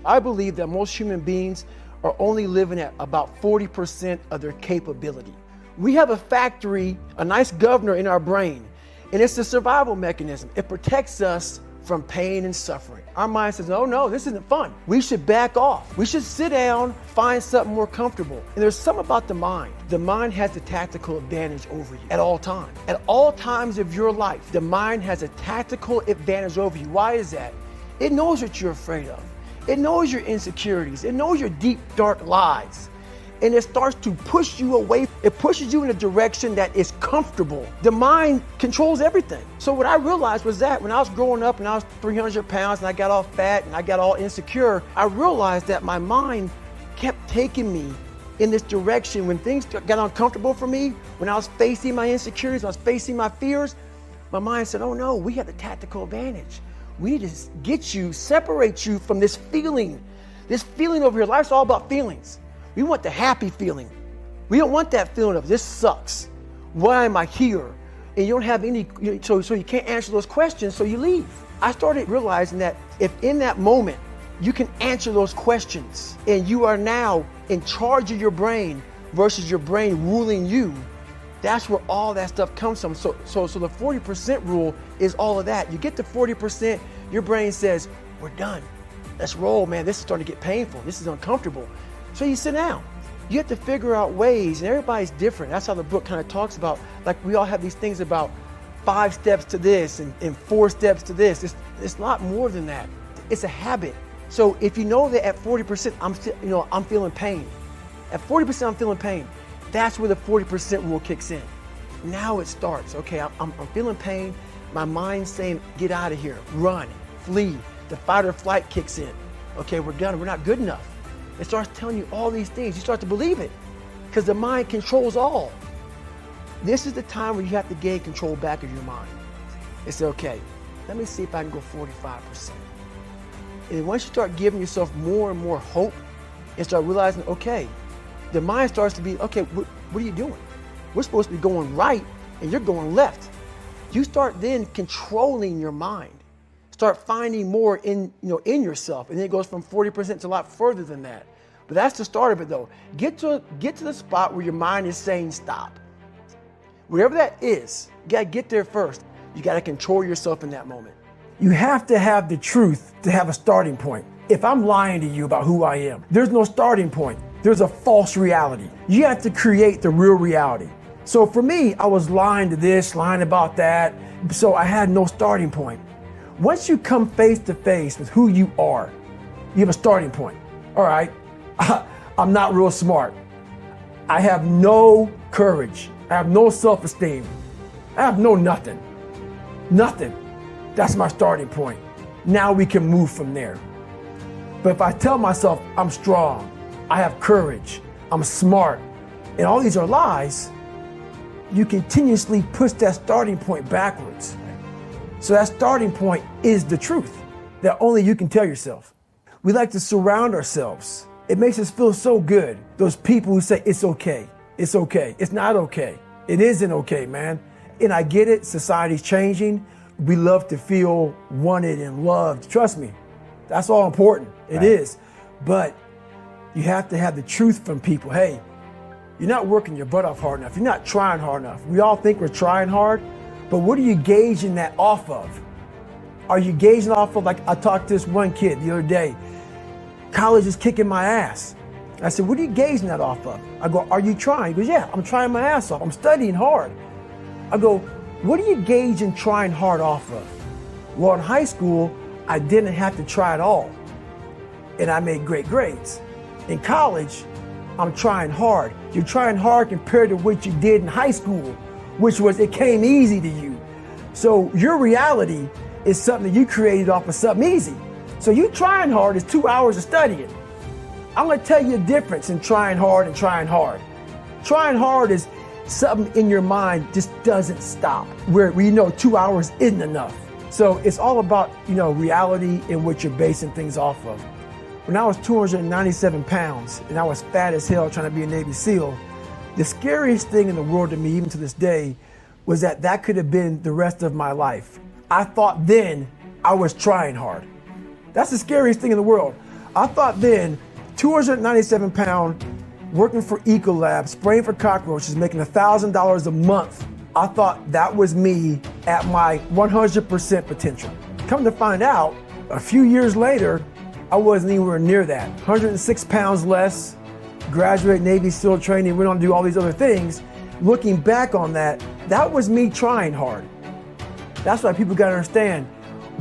I believe that most human beings are only living at about 40% of their capability. We have a factory, a nice governor in our brain, and it's a survival mechanism. It protects us from pain and suffering. Our mind says, oh no, this isn't fun. We should back off. We should sit down, find something more comfortable. And there's something about the mind. The mind has the tactical advantage over you at all times. At all times of your life, the mind has a tactical advantage over you. Why is that? It knows what you're afraid of. It knows your insecurities. It knows your deep, dark lies. And it starts to push you away. It pushes you in a direction that is comfortable. The mind controls everything. So what I realized was that when I was growing up and I was 300 pounds and I got all fat and I got all insecure, I realized that my mind kept taking me in this direction. When things got uncomfortable for me, when I was facing my insecurities, when I was facing my fears, my mind said, oh no, we have the tactical advantage. We need to get you, separate you from this feeling. This feeling over here. Life's all about feelings. We want the happy feeling. We don't want that feeling of this sucks. Why am I here? And you don't have any, so you can't answer those questions, so you leave. I started realizing that if in that moment you can answer those questions and you are now in charge of your brain versus your brain ruling you, that's where all that stuff comes from. So the 40% rule is all of that. You get to 40%, your brain says, we're done. Let's roll, man. This is starting to get painful. This is uncomfortable. So you sit down. You have to figure out ways, and everybody's different. That's how the book kind of talks about, like we all have these things about 5 steps to this and 4 steps to this. It's a lot more than that. It's a habit. So if you know that at 40%, I'm feeling pain. At 40%, I'm feeling pain. That's where the 40% rule kicks in. Now it starts. Okay, I'm feeling pain. My mind's saying, get out of here, run, flee. The fight or flight kicks in. Okay, we're done. We're not good enough. It starts telling you all these things. You start to believe it because the mind controls all. This is the time where you have to gain control back of your mind. It's okay, let me see if I can go 45%. And once you start giving yourself more and more hope and start realizing, okay, the mind starts to be, okay, what are you doing? We're supposed to be going right and you're going left. You start then controlling your mind. Start finding more in yourself, and then it goes from 40% to a lot further than that. But that's the start of it, though. Get to the spot where your mind is saying stop. Whatever that is, you gotta get there first. You gotta control yourself in that moment. You have to have the truth to have a starting point. If I'm lying to you about who I am, there's no starting point. There's a false reality. You have to create the real reality. So for me, I was lying to this, lying about that, so I had no starting point. Once you come face to face with who you are, you have a starting point. All right, I'm not real smart. I have no courage. I have no self-esteem. I have no nothing. Nothing. That's my starting point. Now we can move from there. But if I tell myself I'm strong, I have courage, I'm smart, and all these are lies, you continuously push that starting point backwards. So that starting point is the truth that only you can tell yourself. We like to surround ourselves. It makes us feel so good. Those people who say, it's okay, it's okay, it's not okay. It isn't okay, man. And I get it, society's changing. We love to feel wanted and loved. Trust me, that's all important. It is. But you have to have the truth from people. Hey, you're not working your butt off hard enough. You're not trying hard enough. We all think we're trying hard. But what are you gauging that off of? Are you gauging off of, like I talked to this one kid the other day, college is kicking my ass. I said, what are you gauging that off of? I go, are you trying? He goes, yeah, I'm trying my ass off. I'm studying hard. I go, what are you gauging trying hard off of? Well, in high school, I didn't have to try at all. And I made great grades. In college, I'm trying hard. You're trying hard compared to what you did in high school, which was it came easy to you. So your reality is something that you created off of something easy. So you trying hard is 2 hours of studying. I'm gonna tell you the difference in trying hard and trying hard. Trying hard is something in your mind just doesn't stop, where you know 2 hours isn't enough. So it's all about, reality and what you're basing things off of. When I was 297 pounds and I was fat as hell trying to be a Navy SEAL, the scariest thing in the world to me, even to this day, was that could have been the rest of my life. I thought then I was trying hard. That's the scariest thing in the world. I thought then, 297 pound, working for Ecolab, spraying for cockroaches, making $1,000 a month. I thought that was me at my 100% potential. Come to find out, a few years later, I wasn't anywhere near that. 106 pounds less, graduate Navy SEAL training, went on to do all these other things. Looking back on that, that was me trying hard. That's why people gotta understand,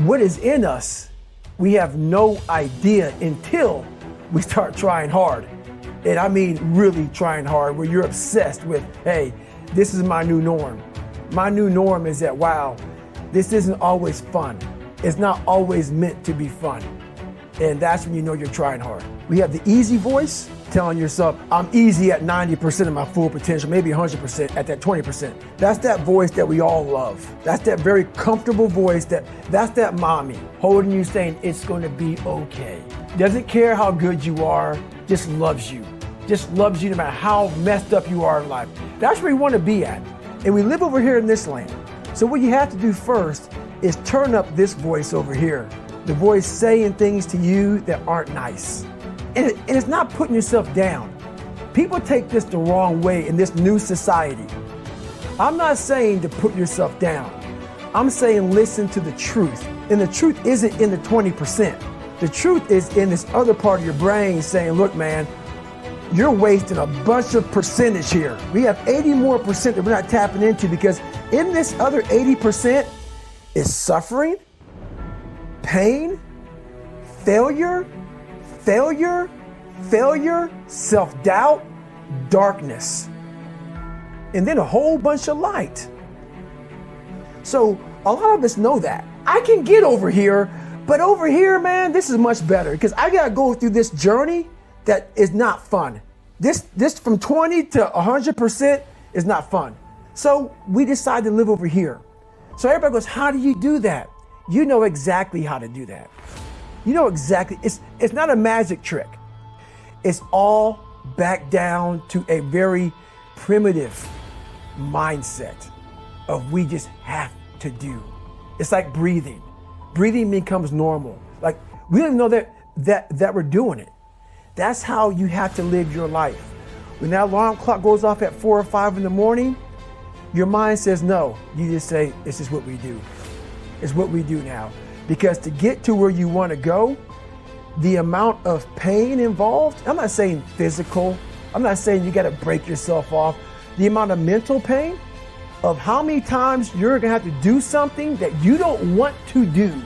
what is in us, we have no idea until we start trying hard. And I mean really trying hard, where you're obsessed with, hey, this is my new norm. My new norm is that, wow, this isn't always fun. It's not always meant to be fun. And that's when you know you're trying hard. We have the easy voice, telling yourself, I'm easy at 90% of my full potential, maybe 100% at that 20%. That's that voice that we all love. That's that very comfortable voice, that's that mommy holding you saying, it's gonna be okay. Doesn't care how good you are, just loves you. Just loves you no matter how messed up you are in life. That's where we wanna be at. And we live over here in this land. So what you have to do first is turn up this voice over here. The voice saying things to you that aren't nice. And it's not putting yourself down. People take this the wrong way in this new society. I'm not saying to put yourself down. I'm saying listen to the truth. And the truth isn't in the 20%. The truth is in this other part of your brain saying, look, man, you're wasting a bunch of percentage here. We have 80 more percent that we're not tapping into, because in this other 80% is suffering, pain, failure, self-doubt, darkness, and then a whole bunch of light. So a lot of us know that. I can get over here, but over here, man, this is much better, because I gotta go through this journey that is not fun. This from 20 to 100% is not fun. So we decide to live over here. So everybody goes, how do you do that? You know exactly how to do that. You know exactly, it's not a magic trick. It's all back down to a very primitive mindset of we just have to do. It's like breathing. Breathing becomes normal. Like we don't even know that we're doing it. That's how you have to live your life. When that alarm clock goes off at 4 or 5 in the morning, your mind says no. You just say, this is what we do. It's what we do now. Because to get to where you want to go, the amount of pain involved, I'm not saying physical, I'm not saying you got to break yourself off. The amount of mental pain of how many times you're going to have to do something that you don't want to do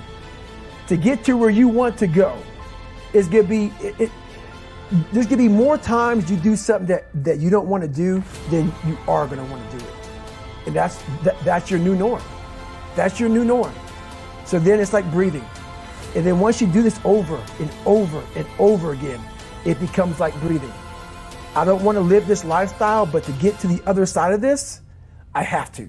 to get to where you want to go is going to be, there's going to be more times you do something that you don't want to do than you are going to want to do it. And that's your new norm. That's your new norm. So then it's like breathing. And then once you do this over and over and over again, it becomes like breathing. I don't want to live this lifestyle, but to get to the other side of this, I have to.